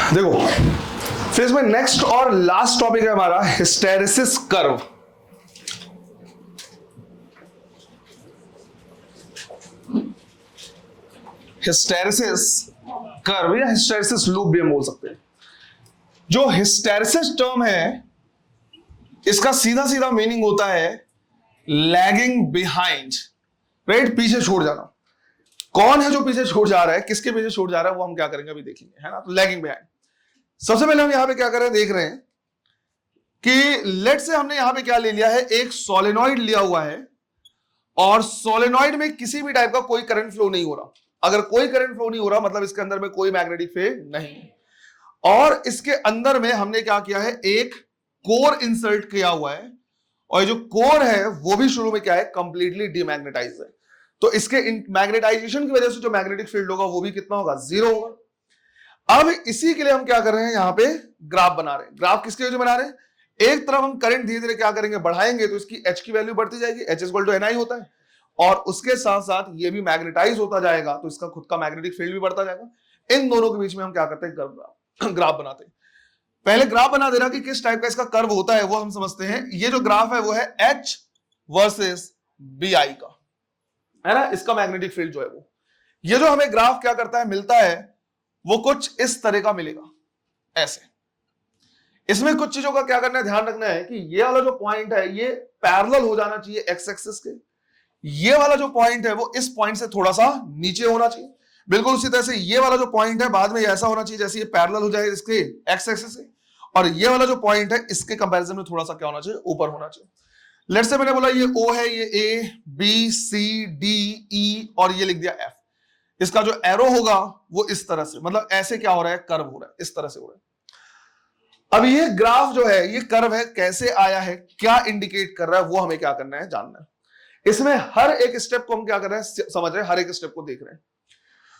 देखो फिर इसमें नेक्स्ट और लास्ट टॉपिक है हमारा हिस्टेरेसिस कर्व। हिस्टेरेसिस कर्व या हिस्टेरेसिस लूप भी हम बोल सकते हैं। जो हिस्टेरेसिस टर्म है इसका सीधा सीधा मीनिंग होता है लैगिंग बिहाइंड, राइट, पीछे छोड़ जाना। कौन है जो पीछे छोड़ जा रहा है, किसके पीछे छोड़ जा रहा है, वो हम क्या करेंगे अभी देखेंगे, है ना। तो लैगिंग बिहाइंड, सबसे पहले हम यहां पे क्या कर रहे हैं, देख रहे हैं कि लेट से हमने यहां पे क्या ले लिया है, एक सोलेनॉइड लिया हुआ है और सोलेनॉइड में किसी भी टाइप का कोई करंट फ्लो नहीं हो रहा। अगर कोई करंट फ्लो नहीं हो रहा मतलब इसके अंदर में कोई मैग्नेटिक फील्ड नहीं है। और इसके अंदर में हमने क्या किया है, एक कोर इंसर्ट किया हुआ है और जो कोर है वो भी शुरू में क्या है, कंप्लीटली डीमैग्नेटाइज है। तो इसके मैग्नेटाइजेशन की वजह से जो मैग्नेटिक फील्ड होगा वो भी कितना होगा, जीरो होगा। अब इसी के लिए हम क्या कर रहे हैं, यहां पे ग्राफ बना रहे हैं। ग्राफ किसके वजह बना रहे हैं, एक तरफ हम करंट धीरे धीरे क्या करेंगे, बढ़ाएंगे तो इसकी H की वैल्यू बढ़ती जाएगी, H = Ni होता है, और उसके साथ साथ ये भी मैग्नेटाइज होता जाएगा तो इसका खुद का मैग्नेटिक फील्ड भी बढ़ता जाएगा। इन दोनों के बीच में हम क्या करते हैं, ग्राफ बनाते हैं। पहले ग्राफ बना देना कि किस टाइप का इसका कर्व होता है वो हम समझते हैं। ये जो ग्राफ है वो है H वर्सेस Bi का, है ना। इसका मैग्नेटिक फील्ड जो है वो, ये जो हमें ग्राफ क्या करता है, मिलता है वो कुछ इस तरह का मिलेगा, ऐसे। इसमें कुछ चीजों का क्या करना है, ध्यान रखना है कि ये वाला जो पॉइंट है ये पैरेलल हो जाना चाहिए एक्स एक्सिस के। ये वाला जो पॉइंट है वो इस पॉइंट से थोड़ा सा नीचे होना चाहिए। बिल्कुल उसी तरह से ये वाला जो पॉइंट है बाद में ऐसा होना चाहिए जैसे ये पैरेलल हो जाए इसके एक्स एक्सिस से, और ये वाला जो पॉइंट है इसके कंपैरिजन में थोड़ा सा क्या होना चाहिए, ऊपर होना चाहिए। लेट्स से मैंने बोला ये O है, ये A B C D E और ये लिख दिया F। इसका जो एरो होगा वो इस तरह से, मतलब ऐसे क्या हो रहा है, कर्व हो रहा है, इस तरह से हो रहा है। अब ये ग्राफ जो है, ये कर्व है, कैसे आया है, क्या इंडिकेट कर रहा है, वो हमें क्या करना है, जानना है। इसमें हर एक स्टेप को हम क्या कर रहे हैं, समझ रहे हैं, हर एक स्टेप को देख रहे हैं।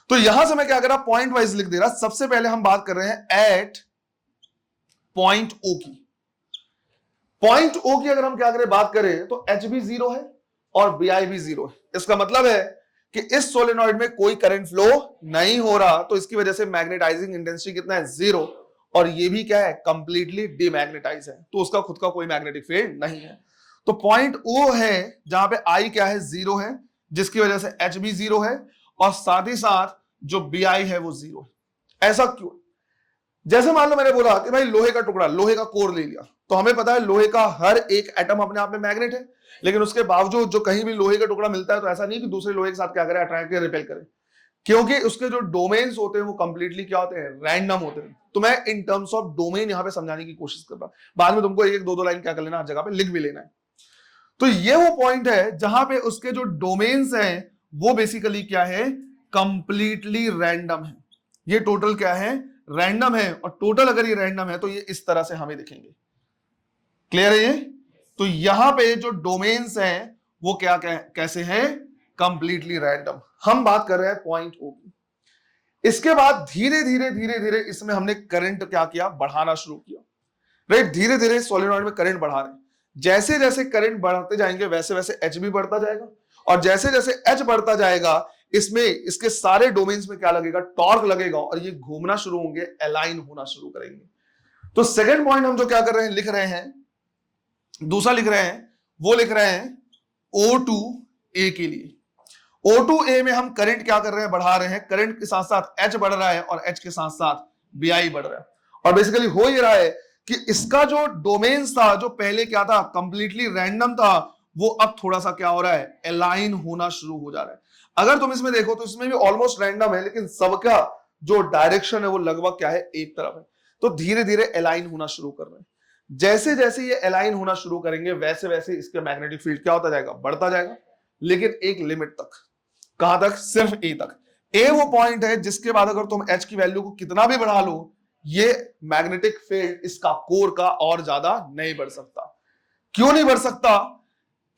तो यहां से मैं क्या कर रहा, पॉइंट वाइज लिख दे रहा। सबसे पहले हम बात कर रहे हैं एट पॉइंट O की। पॉइंट O की अगर हम क्या करें, बात करें तो H भी 0 है और Bi भी 0 है। इसका मतलब है कि इस सोलेनॉइड में कोई करंट फ्लो नहीं हो रहा, तो इसकी वजह से मैग्नेटाइजिंग इंटेंसिटी कितना है, 0, और ये भी क्या है, कंप्लीटली डीमैग्नेटाइज है, तो उसका खुद का कोई मैग्नेटिक फील्ड नहीं है। तो पॉइंट O है जहां पे I क्या है, 0 है, जिसकी वजह से H भी 0 है और साथ ही साथ जो Bi है वो 0 है। ऐसा क्यों? जैसे मान लो मैंने बोला कि भाई लोहे का टुकड़ा, लोहे का कोर ले लिया, तो हमें पता है लोहे का हर एक एटम अपने आप में मैग्नेट है, लेकिन उसके बावजूद जो कहीं भी लोहे का टुकड़ा मिलता है तो ऐसा नहीं कि दूसरे लोहे के साथ क्या करे, अट्रैक्ट करे, रिपेल करे, क्योंकि उसके जो डोमेन्स होते हैं वो कंप्लीटली क्या होते हैं, रैंडम होते हैं। तो मैं इन टर्म्स ऑफ डोमेन यहां पे समझाने की कोशिश कर रहा हूं, बाद में तुमको एक दो दो लाइन क्या कर लेना, हर जगह पे लिख भी लेना है। तो ये वो पॉइंट है जहां पे उसके जो डोमेन्स हैं वो बेसिकली क्या है, कंप्लीटली रैंडम है। ये टोटल क्या है, रैंडम है, और टोटल अगर ये रैंडम है तो ये इस तरह से हमें दिखेंगे। क्लियर है ये? तो यहां पे जो डोमेन्स हैं वो क्या कैसे हैं, कंप्लीटली रैंडम। हम बात कर रहे हैं पॉइंट O की। इसके बाद धीरे धीरे धीरे धीरे इसमें हमने करंट क्या किया, बढ़ाना शुरू किया, राइट। धीरे धीरे सोलेनॉइड में करंट बढ़ा रहे हैं। जैसे जैसे करंट बढ़ाते जाएंगे वैसे वैसे H भी बढ़ता जाएगा, और जैसे जैसे H बढ़ता जाएगा इसमें इसके सारे डोमेन्स में क्या लगेगा, टॉर्क लगेगा, और ये घूमना शुरू होंगे, अलाइन होना शुरू करेंगे। तो सेकंड पॉइंट हम जो क्या कर रहे हैं, लिख रहे हैं, दूसरा लिख रहे हैं, वो लिख रहे हैं O2A के लिए। O2A में हम करंट क्या कर रहे हैं, बढ़ा रहे हैं। करंट के साथ साथ H बढ़ रहा है और H के साथ साथ Bi बढ़ रहा है, और बेसिकली हो ये रहा है कि इसका जो डोमेन्स था, जो पहले क्या था, कंप्लीटली रैंडम था, वो अब थोड़ा सा क्या हो रहा है, अलाइन होना शुरू हो जा रहा है। अगर तुम इसमें देखो तो इसमें भी ऑलमोस्ट रैंडम है, लेकिन सबका जो डायरेक्शन है वो लगभग क्या है, एक तरफ है। तो धीरे धीरे अलाइन होना शुरू कर रहे हैं। जैसे जैसे ये अलाइन होना शुरू करेंगे वैसे वैसे इसके मैग्नेटिक फील्ड क्या होता जाएगा, बढ़ता जाएगा, लेकिन एक लिमिट तक। कहां तक, सिर्फ A तक। A वो पॉइंट है जिसके बाद अगर तुम H की वैल्यू को कितना भी बढ़ा लो, ये मैग्नेटिक फील्ड इसका कोर का और ज्यादा नहीं बढ़ सकता। क्यों नहीं बढ़ सकता?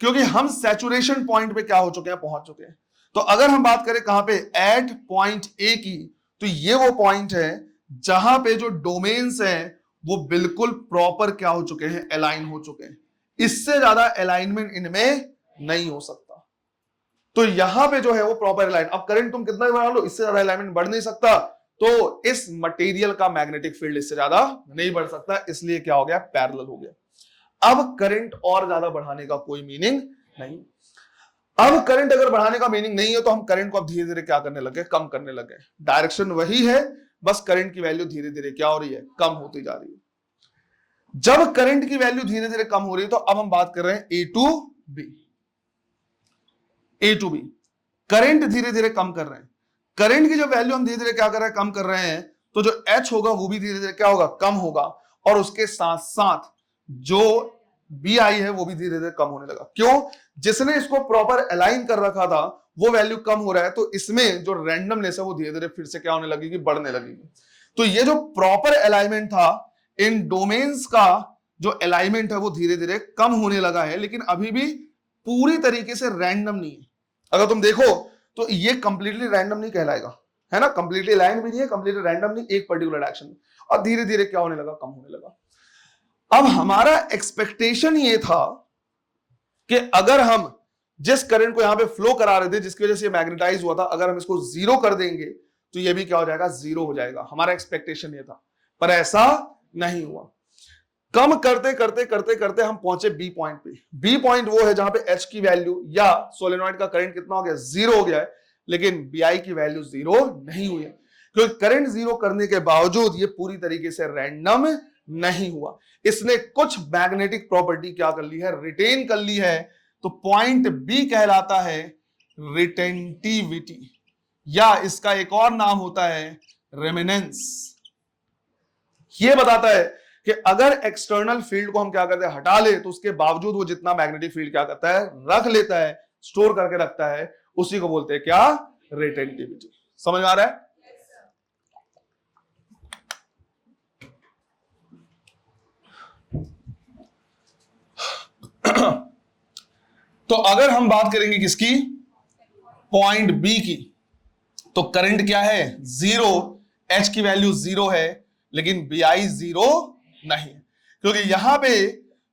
क्योंकि हम सैचुरेशन पॉइंट पे क्या हो चुके हैं, पहुंच चुके हैं। तो अगर हम बात करें कहां पे, एट पॉइंट A की, तो ये वो पॉइंट है जहां पे जो डोमेन्स हैं वो बिल्कुल प्रॉपर क्या हो चुके हैं, अलाइन हो चुके हैं। इससे ज्यादा अलाइनमेंट इनमें नहीं हो सकता। तो यहां पे जो है वो प्रॉपर अलाइन। अब करंट तुम कितना भी बढ़ा लो, इससे ज्यादा अलाइनमेंट बढ़ नहीं सकता, तो इस मटेरियल का मैग्नेटिक फील्ड इससे ज्यादा नहीं बढ़ सकता, इसलिए क्या हो गया, पैरेलल हो गया। अब करंट और ज्यादा बढ़ाने का कोई मीनिंग नहीं। अब करंट अगर बढ़ाने का मीनिंग नहीं है तो हम करंट को अब धीरे धीरे क्या करने लगे, कम करने लगे। डायरेक्शन वही है, बस करंट की वैल्यू धीरे धीरे क्या हो रही है, कम होती जा रही है। जब करंट की वैल्यू धीरे धीरे कम हो रही है तो अब हम बात कर रहे हैं A to B. A to B current धीरे धीरे कम कर रहे हैं। करंट की जो वैल्यू हम धीरे धीरे क्या कर रहे हैं, कम कर रहे हैं, तो जो H होगा वो भी धीरे धीरे क्या होगा, कम होगा। और उसके साथ साथ जो BI है वो भी धीरे धीरे कम होने लगा। क्यों? जिसने इसको प्रॉपर अलाइन कर रखा था वो वैल्यू कम हो रहा है, तो इसमें जो रैंडमनेस है वो धीरे धीरे फिर से क्या होने लगेगी, बढ़ने लगेगी। तो ये जो प्रॉपर अलाइनमेंट था, इन डोमेन्स का जो अलाइनमेंट है वो धीरे धीरे कम होने लगा है, लेकिन अभी भी पूरी तरीके से रैंडम नहीं है। अगर तुम देखो तो ये कंप्लीटली रैंडम नहीं कहलाएगा, है ना, कंप्लीटली अलाइन भी नहीं है, कंप्लीटली रैंडम नहीं, एक पर्टिकुलर डायरेक्शन में, और धीरे धीरे क्या होने लगा, कम होने लगा। अब हमारा एक्सपेक्टेशन ये था कि अगर हम जिस करंट को यहां पे फ्लो करा रहे थे, जिसकी वजह से ये मैग्नेटाइज हुआ था, अगर हम इसको जीरो कर देंगे तो ये भी क्या हो जाएगा, जीरो हो जाएगा। हमारा एक्सपेक्टेशन ये था, पर ऐसा नहीं हुआ। कम करते करते करते करते हम पहुंचे बी पॉइंट पे। बी पॉइंट वो है जहां पे एच की वैल्यू या सोलेनॉइड का करंट कितना हो गया, जीरो हो गया है, लेकिन बीआई की वैल्यू जीरो नहीं हुई है, क्योंकि करंट जीरो करने के बावजूद ये पूरी तरीके से रैंडम नहीं हुआ। इसने कुछ मैग्नेटिक प्रॉपर्टी क्या कर ली है, रिटेन कर ली है। तो पॉइंट बी कहलाता है रिटेंटिविटी, या इसका एक और नाम होता है रेमिनेंस। ये बताता है कि अगर एक्सटर्नल फील्ड को हम क्या करते हैं, हटा ले, तो उसके बावजूद वो जितना मैग्नेटिक फील्ड क्या करता है, रख लेता है, स्टोर करके रखता है, उसी को बोलते हैं क्या, रिटेंटिविटी। समझ में आ रहा है? तो अगर हम बात करेंगे किसकी, पॉइंट बी की, तो करंट क्या है, जीरो, एच की वैल्यू जीरो है, लेकिन बीआई जीरो नहीं है, क्योंकि यहां पे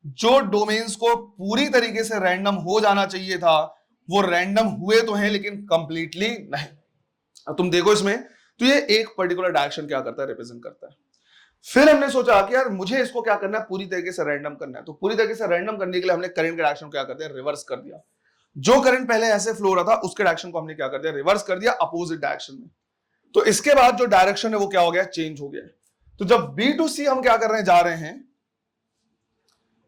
जो डोमेन्स को पूरी तरीके से रैंडम हो जाना चाहिए था वो रैंडम हुए तो हैं, लेकिन कंप्लीटली नहीं। अब तुम देखो इसमें, तो ये एक पर्टिकुलर डायरेक्शन क्या करता है, रिप्रेजेंट करता है। फिर हमने सोचा कि यार मुझे इसको क्या करना है, पूरी तरीके से रैंडम करना है। तो पूरी तरीके से रैंडम करने के लिए हमने करंट के डायरेक्शन क्या कर दिया, रिवर्स कर दिया। जो करंट पहले ऐसे फ्लो हो रहा था उसके डायरेक्शन को हमने क्या कर दिया, रिवर्स कर दिया, अपोजिट डायरेक्शन में। तो इसके बाद जो डायरेक्शन है वो क्या हो गया, चेंज हो गया। तो जब बी टू सी हम क्या करने जा रहे हैं,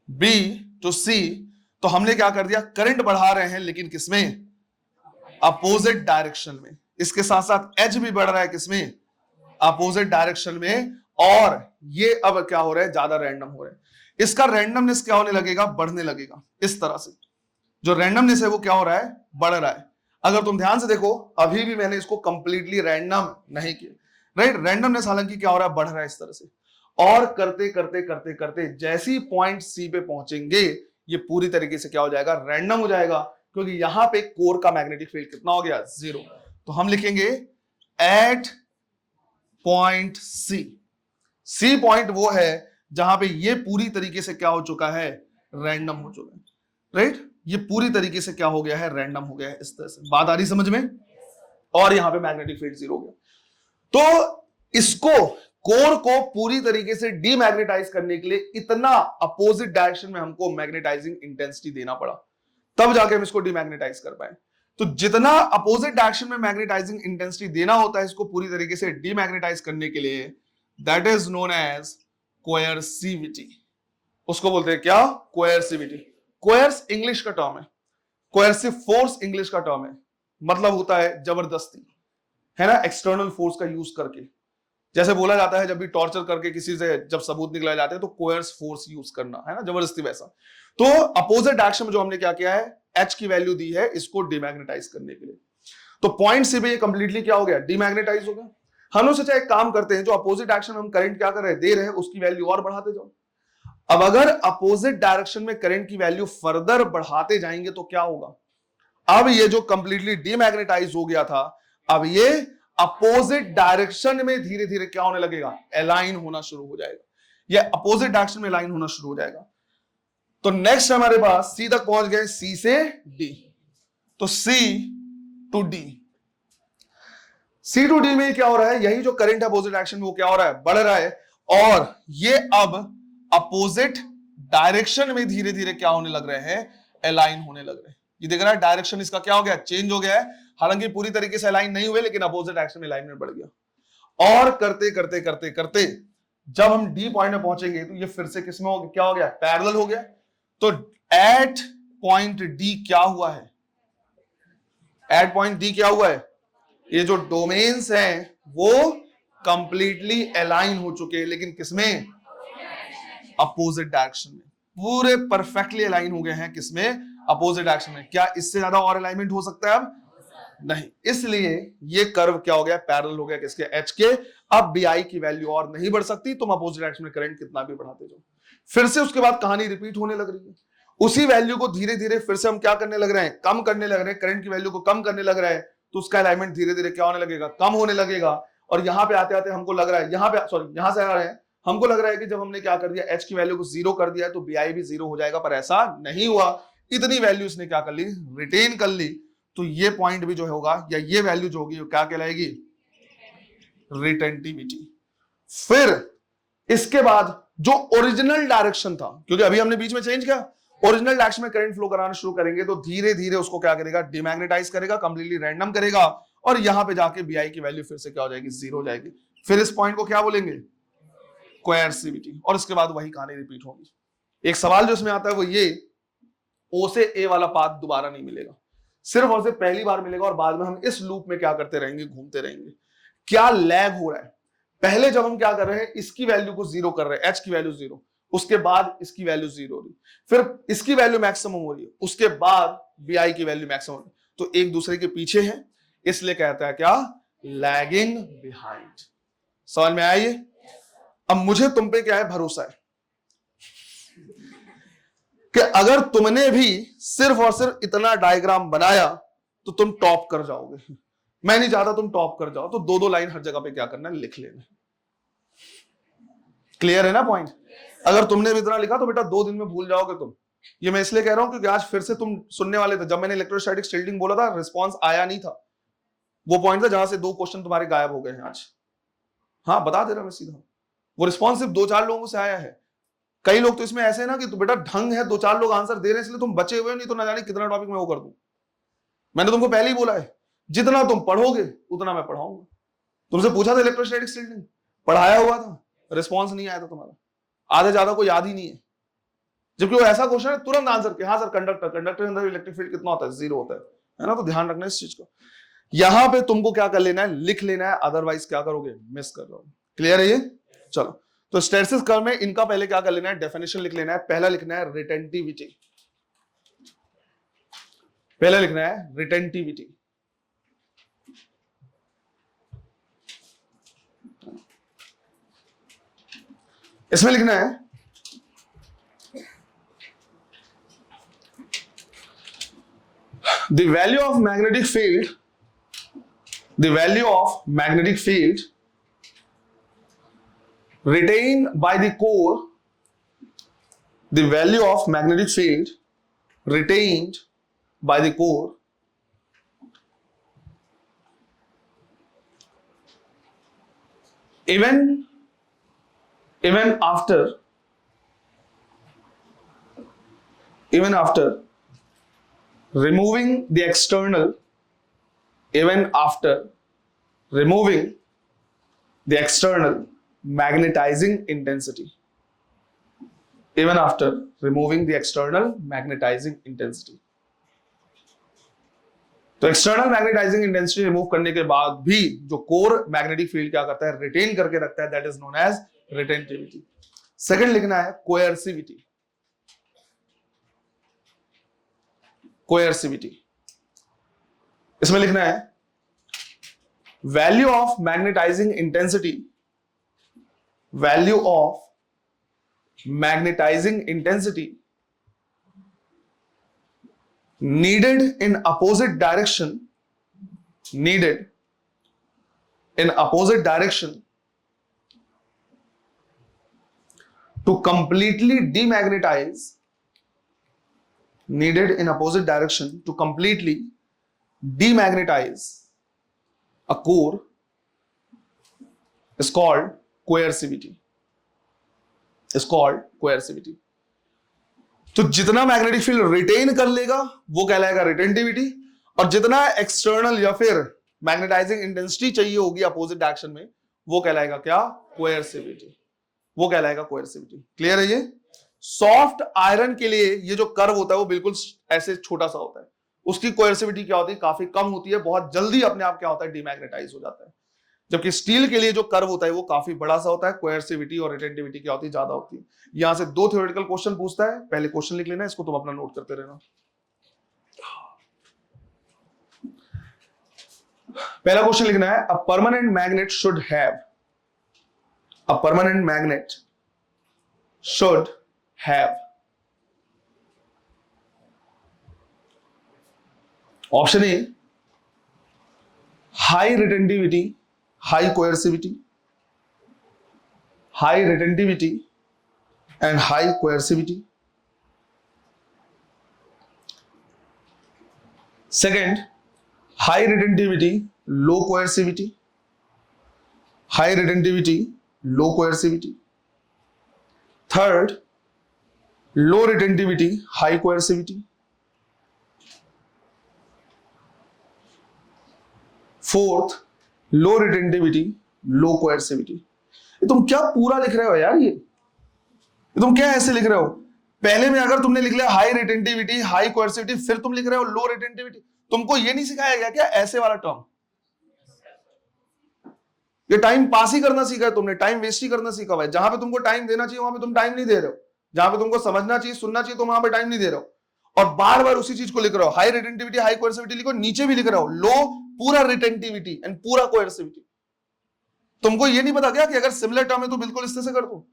बी टू सी, तो हमने क्या कर दिया, करंट बढ़ा रहे हैं, लेकिन किसमें, अपोजिट डायरेक्शन में। इसके साथ साथ एच भी बढ़ रहा है, किसमें, अपोजिट डायरेक्शन में। और ये अब क्या हो रहा है, ज्यादा रैंडम हो रहा है। इसका रैंडमनेस क्या होने लगेगा, बढ़ने लगेगा। इस तरह से जो रैंडमनेस है वो क्या हो रहा है, बढ़ रहा है। अगर तुम ध्यान से देखो, अभी भी मैंने इसको कंप्लीटली रैंडम नहीं किया, राइट। रैंडमनेस हालांकि क्या हो रहा है, बढ़ रहा है इस तरह से। और करते करते करते करते जैसी पॉइंट सी पे पहुंचेंगे, ये पूरी तरीके से क्या हो जाएगा, रैंडम हो जाएगा, क्योंकि यहां पे कोर का मैग्नेटिक फील्ड कितना हो गया, जीरो। तो हम लिखेंगे eight point C. C point वो है जहां पे ये पूरी तरीके से क्या हो चुका है, रैंडम हो चुका है, राइट। ये पूरी तरीके से क्या हो गया है, रैंडम हो गया है। इस तरह से बात आ रही समझ में। और यहां पे मैग्नेटिक फील्ड जीरो हो गया। तो इसको, कोर को पूरी तरीके से डीमैग्नेटाइज करने के लिए इतना अपोजिट डायरेक्शन में हमको मैग्नेटाइजिंग इंटेंसिटी देना पड़ा, तब जाके हम इसको डीमैग्नेटाइज कर पाए। तो जितना अपोजिट डायरेक्शन में मैग्नेटाइजिंग इंटेंसिटी देना होता है इसको पूरी तरीके से डीमैग्नेटाइज करने के लिए, दैट इज नोन एज कोएर्सिविटी। उसको बोलते हैं क्या, कोएर्सिविटी। कोएर्स इंग्लिश का टर्म है, कोएर्सिव फोर्स इंग्लिश का टर्म है, मतलब होता है जबरदस्ती, है ना, एक्सटर्नल फोर्स का यूज करके। जैसे बोला जाता है जब भी टॉर्चर करके किसी से जब सबूत निकलाए जाते हैं तो कोएर्स फोर्स यूज करना, है ना, जबरदस्ती वैसा। तो अपोजिट डायरेक्शन में जो हमने क्या किया है, एच की वैल्यू दी है इसको डीमैग्नेटाइज करने के लिए। तो पॉइंट से भी ये कंप्लीटली क्या हो गया, डीमैग्नेटाइज हो गया। हम लोग सोचा एक काम करते हैं, जो अपोजिट डायरेक्शन में हम करंट क्या कर रहे हैं, दे रहे हैं, उसकी वैल्यू और बढ़ाते जाओ। अब अगर अपोजिट डायरेक्शन में करंट की वैल्यू फर्दर बढ़ाते जाएंगे तो क्या होगा, अब ये जो कंप्लीटली डीमैग्नेटाइज हो गया था, अब ये अपोजिट डायरेक्शन में धीरे धीरे क्या होने लगेगा, अलाइन होना शुरू हो जाएगा। ये अपोजिट डायरेक्शन में अलाइन होना शुरू हो जाएगा। तो नेक्स्ट हमारे पास सी तक पहुंच गए, सी से डी। तो C to D, C to D में क्या हो रहा है, यही जो करंट अपोजिट डायरेक्शन में वो क्या हो रहा है, बढ़ रहा है, और ये अब अपोजिट डायरेक्शन में धीरे धीरे क्या होने लग रहे हैं, अलाइन होने लग रहे हैं। ये देख रहा है डायरेक्शन इसका क्या हो गया, चेंज हो गया है, हालांकि पूरी तरीके से अलाइन नहीं हुए लेकिन अपोजिट डायरेक्शन में अलाइनमेंट बढ़ गया। और करते करते करते करते जब हम डी पॉइंट में पहुंचेंगे तो ये फिर से किसमें हो गया, क्या हो गया, पैरेलल हो गया। तो एट पॉइंट डी क्या हुआ है, एट पॉइंट डी क्या हुआ है, ये जो डोमेन्स हैं वो कंप्लीटली अलाइन हो चुके हैं, लेकिन किसमें, अपोजिट डायरेक्शन में, पूरे परफेक्टली अलाइन हो गए हैं, किसमें, अपोजिट डायरेक्शन में। क्या इससे ज्यादा और अलाइनमेंट हो सकता है अब, नहीं, इसलिए ये कर्व क्या हो गया, पैरेलल हो गया किसके, एच के। अब बीआई की वैल्यू और नहीं बढ़ सकती, तुम अपोजिट डायरेक्शन में करंट कितना भी बढ़ाते जाओ। फिर से उसके बाद कहानी रिपीट होने लग रही है, उसी वैल्यू को धीरे धीरे फिर से हम क्या करने लग रहे हैं, कम करने लग रहे हैं, करंट की वैल्यू को कम करने लग रहा है, तो उसका अलाइनमेंट धीरे धीरे क्या होने लगेगा, कम होने लगेगा। और यहां पे आते आते हमको लग रहा है, यहां पे सॉरी यहां से आ रहे हैं, हमको लग रहा है कि जब हमने क्या कर दिया, एच की वैल्यू को जीरो कर दिया तो बीआई भी जीरो हो जाएगा, पर ऐसा नहीं हुआ। इतनी वैल्यू इसने क्या कर ली, रिटेन कर ली। तो ये पॉइंट भी जो होगा, या ये वैल्यू जो होगी, क्या कहलाएगी, रिटेंटिविटी। फिर इसके बाद जो ओरिजिनल डायरेक्शन था, क्योंकि अभी हमने बीच में चेंज किया, ओरिजिनल डायरेक्शन में करंट फ्लो कराना शुरू करेंगे तो धीरे धीरे उसको क्या करेगा, डिमैग्नेटाइज करेगा, कंप्लीटली रैंडम करेगा, और यहां पे जाके बीआई की वैल्यू फिर से क्या हो जाएगी, जीरो हो जाएगी। फिर इस पॉइंट को क्या बोलेंगे, कोएर्सिविटी। और इसके बाद वही कहानी रिपीट होगी। एक सवाल जो इसमें आता है वो ये, ओ से ए वाला पाथ दोबारा नहीं मिलेगा, सिर्फ और सिर्फ पहली बार मिलेगा, और बाद में हम इस लूप में क्या करते रहेंगे, घूमते रहेंगे। क्या लैग हो रहा है, पहले जब हम क्या कर रहे हैं, इसकी वैल्यू को जीरो कर रहे हैं, एच की वैल्यू जीरो, उसके बाद इसकी वैल्यू जीरो हो रही, फिर इसकी वैल्यू मैक्सिमम हो रही है, उसके बाद बीआई की वैल्यू मैक्सिमम हो रही है, तो एक दूसरे के पीछे है, इसलिए कहता है क्या, लैगिंग बिहाइंड। समझ में आया ये? अब मुझे तुम पे क्या है, भरोसा है कि अगर तुमने भी सिर्फ और सिर्फ इतना डायग्राम बनाया तो तुम टॉप कर जाओगे। मैं नहीं चाहता तुम टॉप कर जाओ, तो दो दो लाइन हर जगह पे क्या करना है, लिख लेना। क्लियर है ना पॉइंट? अगर तुमने भी इतना लिखा तो बेटा 2 दिन में भूल जाओगे तुम। ये मैं इसलिए कह रहा हूं क्योंकि आज फिर से तुम सुनने वाले थे, जब मैंने इलेक्ट्रोस्टैटिक टिल्टिंग बोला था, रिस्पॉन्स आया नहीं था। वो पॉइंट था जहां से 2 क्वेश्चन तुम्हारे गायब हो गए हैं आज। हाँ, बता दे रहा मैं सीधा, वो रिस्पॉन्स सिर्फ 2-4 लोगों से आया है। कई लोग तो इसमें ऐसे है ना कि तो बेटा ढंग है, 2-4 लोग आंसर दे रहे हैं इसलिए तुम बचे हुए, नहीं तो ना जाने कितना टॉपिक मैं वो कर दूं। मैंने तुमको पहले ही बोला है, जितना तुम पढ़ोगे उतना मैं पढ़ाऊंगा। तुमसे पूछा था इलेक्ट्रोस्टैटिक टिल्टिंग, पढ़ाया हुआ था, रिस्पॉन्स नहीं आया था तुम्हारा, आधे ज्यादा को याद ही नहीं है। जबकि वो ऐसा क्वेश्चन है तुरंत आंसर के, हाँ सर कंडक्टर के अंदर इलेक्ट्रिक फील्ड कितना होता है, 0 होता है ना। तो ध्यान रखना इस चीज को, यहां पे तुमको क्या कर लेना है, लिख लेना है, अदरवाइज क्या करोगे, मिस कर जाओगे। क्लियर है ये? चलो, तो हिस्टैरिसीस कर्व में इनका पहले क्या कर लेना है, डेफिनेशन लिख लेना है। पहला लिखना है रिटेंटिविटी, पहला लिखना है रिटेंटिविटी। इसमें लिखना है the value of magnetic field, the value of magnetic field retained by the core, the value of magnetic field retained by the core even after removing the external, even after removing the external magnetizing intensity, even after removing the external magnetizing intensity। तो external magnetising intensity remove करने के बाद भी जो core magnetic field क्या करता है, retain करके रखता है, that is known as retentivity. Second लिखना है कोएर्सिविटी, कोएर्सिविटी। इसमें लिखना है value of magnetising intensity, value of magnetising intensity needed in opposite direction, needed in opposite direction to completely demagnetize, needed in opposite direction to completely demagnetize a core is called coercivity, is called coercivity. तो जितना magnetic field retain कर लेगा वो कहलाएगा retentivity, और जितना external या फिर मैग्नेटाइजिंग इंटेंसिटी चाहिए होगी अपोजिट डायरेक्शन में वो कहलाएगा क्या? कोएर्सिविटी, वो कहलाएगा कोएर्सिविटी। क्लियर है ये? सॉफ्ट आयरन के लिए ये जो कर्व होता है वो बिल्कुल ऐसे छोटा सा होता है, उसकी कोएर्सिविटी क्या होती है? काफी कम होती है, बहुत जल्दी अपने आप क्या होता है? डिमैग्नेटाइज हो जाता है। जबकि स्टील के लिए जो कर्व होता है वो काफी बड़ा सा होता है, कोएर्सिविटी और रिटेंटिविटी क्या होती है? ज्यादा होती है। यहां से दो थ्योरेटिकल क्वेश्चन पूछता है, पहले क्वेश्चन लिख लेना, इसको तुम अपना नोट करते रहना। पहला क्वेश्चन लिखना है, a permanent magnet should have, a permanent magnet should have, option A high retentivity, high coercivity, high retentivity and high coercivity. Second, high retentivity, low coercivity, high retentivity, low coercivity. Third, low retentivity, high coercivity. Fourth, low retentivity, low coercivity. तुम क्या पूरा लिख रहे हो यार? ये तुम क्या ऐसे लिख रहे हो? पहले में अगर तुमने लिख लिया हाई रिटेंटिविटी, हाई कोएर्सिविटी, फिर तुम लिख रहे हो लो रिटेंटिविटी। तुमको ये नहीं सिखाया गया क्या ऐसे वाला टर्म? ये टाइम पास ही करना सीखा है तुमने, टाइम वेस्ट ही करना सीखा हुआ है। जहां पे तुमको टाइम देना चाहिए वहां पे तुम टाइम नहीं दे रहे हो, जहां पे तुमको समझना चाहिए, सुनना चाहिए, तो वहां पे टाइम नहीं दे रहे हो, और बार बार उसी चीज को लिख रहे हो। हाई रिटेंटिविटी, हाई कोएर्सिविटी लिखो, नीचे भी लिख रहे हो लो पूरा रिटेंटिविटी एंड पूरा कोएर्सिविटी। तुमको ये नहीं पता क्या कि अगर सिमिलर टर्म है तो बिल्कुल इस तरह से कर दो?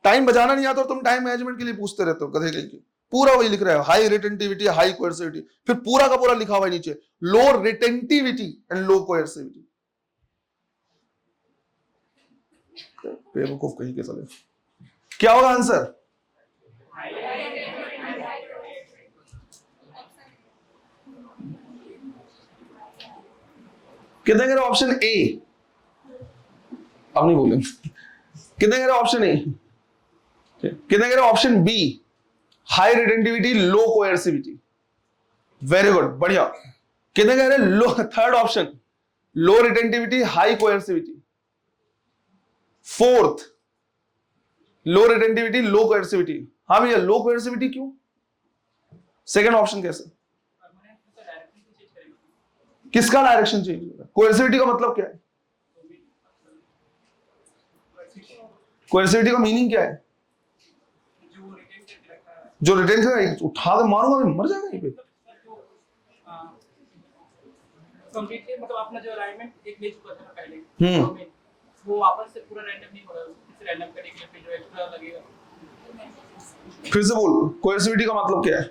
टाइम बचाना नहीं आता और तुम टाइम मैनेजमेंट के लिए पूछते रहते हो गधे के। पूरा वही लिख रहे हो, हाई रिटेंटिविटी, हाई कोएर्सिविटी, फिर पूरा का पूरा लिखा हुआ है नीचे लो रिटेंटिविटी एंड लो कोएर्सिविटी। बेवकूफ कहीं के साले। क्या होगा आंसर? कितने कह रहे ऑप्शन ए? अब नहीं बोलेंगे। कितने कह रहे ऑप्शन ए? कितने कह रहे option B, high retentivity, low coercivity? Very good, बढ़िया। कितने कह रहे लो, third option low retentivity, high coercivity? Fourth low retentivity, low coercivity. हाँ भैया, लो कोएर्सिविटी क्यों? सेकंड ऑप्शन कैसे? किसका डायरेक्शन चेंज होगा? कोएर्सिविटी का मतलब क्या है? कोएर्सिविटी का मीनिंग क्या है? जो रिटेन कर रहा है, उठा कर मारूंगा, मर जाएगा यहीं पे। कंप्लीटली मतलब अपना जो अलाइनमेंट एक ले चुका था पहले, वो वापस से पूरा रैंडम नहीं हो रहा है, फिर रैंडम करने के लिए फिर जो एक्स्ट्रा लगेगा। फिर से बोल, कोएर्सिविटी का मतलब क्या है?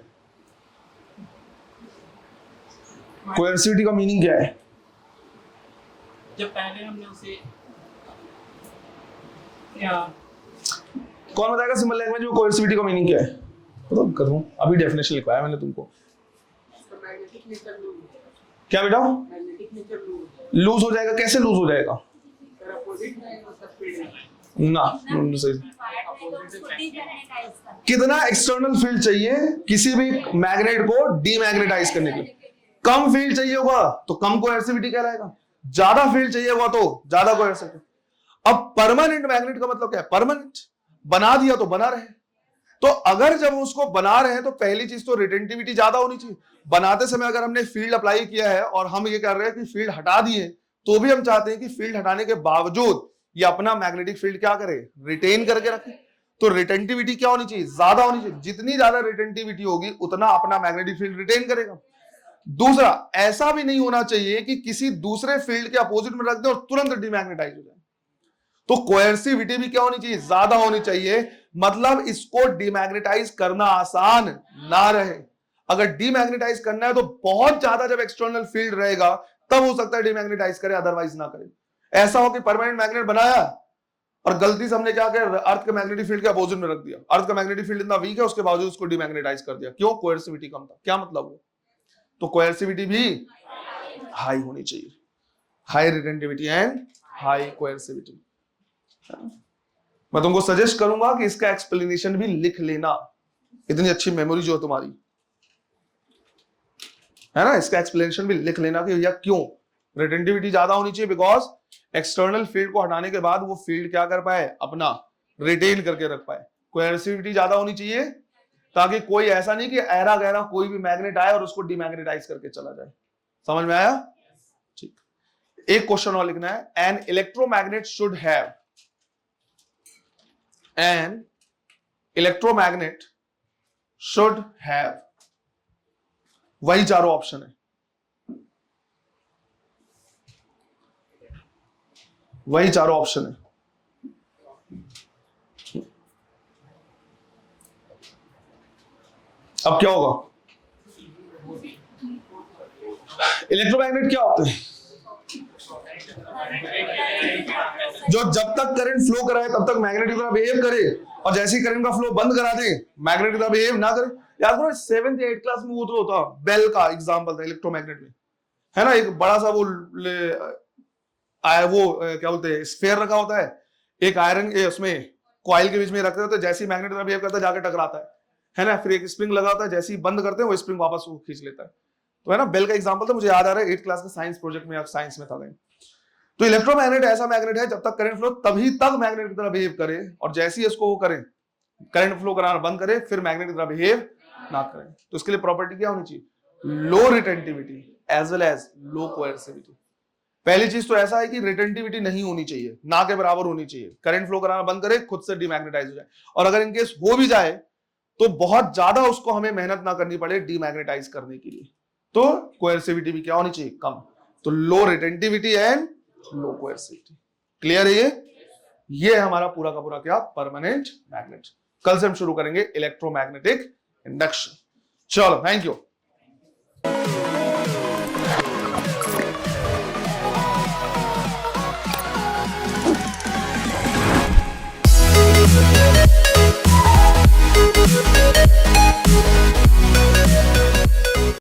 कोएर्सिविटी का मीनिंग क्या है? जब पहले हमने उसे या कौन बताएगा सिंपल लैंग्वेज में कोएर्सिविटी का मीनिंग क्या है? बताओ करूं, अभी डेफिनेशन लिखवाया मैंने तुमको। क्या बेटा? लूज हो जाएगा? कैसे लूज हो जाएगा? ना सही। कितना एक्सटर्नल फील्ड चाहिए किसी भी मैग्नेट को डीमैग्नेटाइज करने के लिए? कम फील्ड चाहिए होगा तो कम कोएर्सिविटी कहलाएगा, ज्यादा फील्ड चाहिए होगा तो ज्यादा कोएर्सिविटी। अब परमानेंट मैग्नेट का मतलब क्या है? परमानेंट, बना दिया तो बना रहे। तो अगर जब उसको बना रहे हैं तो पहली चीज तो रिटेंटिविटी ज्यादा होनी चाहिए। बनाते समय अगर हमने फील्ड अप्लाई किया है और हम ये कर रहे हैं कि फील्ड हटा दिए, तो भी हम चाहते हैं कि फील्ड हटाने के बावजूद ये अपना मैग्नेटिक फील्ड क्या करे? रिटेन करके रखे। तो रिटेंटिविटी क्या होनी चाहिए? ज्यादा होनी चाहिए। जितनी ज्यादा रिटेंटिविटी होगी उतना अपना मैग्नेटिक फील्ड रिटेन करेगा। दूसरा, ऐसा भी नहीं होना चाहिए कि किसी दूसरे फील्ड के अपोजिट में रख दे और तुरंत डिमैग्नेटाइज हो जाए। तो कोएर्सिविटी भी क्या होनी चाहिए? ज्यादा होनी चाहिए। मतलब इसको डिमैग्नेटाइज करना आसान ना रहे। अगर डिमैग्नेटाइज करना है तो बहुत ज्यादा जब एक्सटर्नल फील्ड रहेगा तब हो सकता है डिमैग्नेटाइज करे, अदरवाइज ना करे। ऐसा हो कि परमानेंट मैग्नेट बनाया और गलती से हमने क्या किया? अर्थ के मैग्नेटिक फील्ड के अपोजिट में रख दिया। अर्थ का मैग्नेटिक फील्ड इतना वीक है, उसके बावजूद उसको डिमैग्नेटाइज कर दिया। क्यों? कोएर्सिविटी कम था। क्या मतलब हुआ? तो कोएर्सिविटी भी हाई होनी चाहिए, हाई रिटेंटिविटी एंड हाई कोएर्सिविटी। मैं तुमको सजेस्ट करूंगा कि इसका एक्सप्लेनेशन भी लिख लेना, इतनी अच्छी मेमोरी जो है तुम्हारी, है ना। इसका एक्सप्लेनेशन भी लिख लेना कि भैया क्यों रिटेंटिविटी ज्यादा होनी चाहिए, बिकॉज एक्सटर्नल फील्ड को हटाने के बाद वो फील्ड क्या कर पाए, अपना रिटेन करके रख पाए। कोएर्सिविटी ज्यादा होनी चाहिए ताकि कोई ऐसा नहीं कि ऐरा गहरा कोई भी मैग्नेट आए और उसको डीमैग्नेटाइज करके चला जाए। समझ में आया? ठीक। एक क्वेश्चन और लिखना है, an electromagnet should have, an electromagnet should have, वही चारों ऑप्शन है, वही चारों ऑप्शन है। अब क्या होगा, इलेक्ट्रोमैग्नेट क्या होते हैं, जो जब तक करंट फ्लो कराए तब तक मैग्नेट की तरह बिहेव करे, और जैसे ही करंट का फ्लो बंद करा दे मैग्नेट की तरह बिहेव ना करे। याद करो 7th या 8th क्लास में वो तो होता, बेल का एग्जांपल था इलेक्ट्रोमैग्नेट में, है ना। एक बड़ा सा वो क्या बोलते हैं, स्फीयर रखा होता है, एक आयरन उसमें कॉइल के बीच में रखते होते हैं, जैसे ही मैग्नेट की तरह बिहेव करता है जाके टकराता है ना। फिर एक स्प्रिंग लगा होता है, जैसे ही बंद करते हैं वो स्प्रिंग वापस खींच लेता है। तो है ना, बेल का एग्जांपल था, मुझे याद आ रहा है 8th क्लास के साइंस प्रोजेक्ट में, साइंस में था। तो इलेक्ट्रोमैग्नेट ऐसा मैग्नेट है जब तक करंट फ्लो तभी तक मैग्नेट की तरह बिहेव करे, और जैसे ही इसको वो करे करंट फ्लो कराना बंद करे फिर मैग्नेट की तरह बिहेव ना करे। तो इसके लिए प्रॉपर्टी क्या होनी चाहिए, low retentivity as well as low coercivity. पहली चीज तो ऐसा है कि रिटेंटिविटी नहीं होनी चाहिए, ना के बराबर होनी चाहिए, करंट फ्लो कराना बंद करे खुद से डीमैग्नेटाइज हो जाए, और अगर इनकेस हो भी जाए तो बहुत ज्यादा उसको हमें मेहनत ना करनी पड़े डीमैग्नेटाइज करने के लिए। तो कोएर्सिविटी भी क्या होनी चाहिए, कम। तो low retentivity and low coercivity. Clear है ये हमारा पूरा का पूरा क्या, परमानेंट मैग्नेट। कल से हम शुरू करेंगे इलेक्ट्रोमैग्नेटिक इंडक्शन। चलो, थैंक यू।